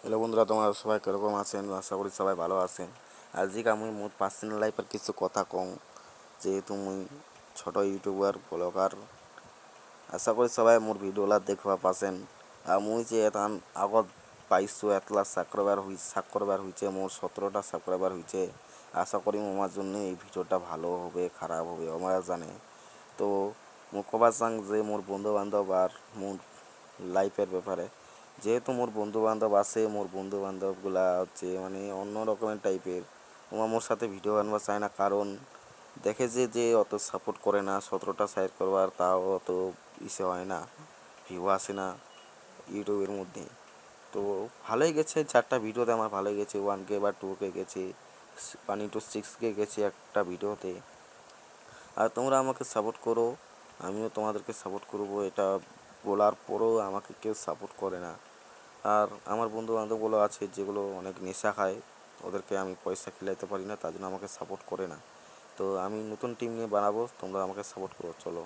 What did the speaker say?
Hello বন্ধুরা, তোমরা সবাই কীরকম আছেন? আশা করি সবাই ভালো আছেন। আজকে আমি মোর পার্সোনাল লাইফের কিছু কথা কম, যেহেতু মুই ছোট ইউটিউবার ব্লগার। আশা করি সবাই মোর ভিডিওলা দেখবা পাছেন। আর মুই যে এতান আগত পাইছো এতলা সাবস্ক্রাইবার হয়েছে, মোর 17টা সাবস্ক্রাইবার হয়েছে। আশা করি আমার জন্য এই ভিডিওটা ভালো হবে খারাপ হবে আমার জানে। তো মুই কবার চাং যে মোর বন্ধু বান্ধব আর মোর লাইফের ব্যাপারে, যেহেতু মোর বন্ধু বান্ধব আছে, মোর বন্ধু বান্ধবগুলা হচ্ছে মানে অন্য রকমের টাইপের। মোর সাথে ভিডিও বানবা চায় না, কারণ দেখে যে অত সাপোর্ট করে না। 17টা সাইড করবার তাও অত ইসে হয় না, ভিউ আসে না ইউটিউবের মধ্যে। তো ভালোই গেছে, 4টা ভিডিওতে আমার ভালোই গেছে, 1K বা 2K গেছে, 1 to 6K গেছে একটা ভিডিওতে। আর তোমরা আমাকে সাপোর্ট করো, আমিও তোমাদেরকে সাপোর্ট করবো। এটা বলার পরও আমাকে কেউ সাপোর্ট করে না। আর আমার বন্ধু বান্ধবগুলো আছে যেগুলো অনেক নেশা খায়, ওদেরকে আমি পয়সা খিলাইতে পারি না, তার জন্য আমাকে সাপোর্ট করে না। তো আমি নতুন টিম নিয়ে বানাবো, তোমরা আমাকে সাপোর্ট করো, চলো।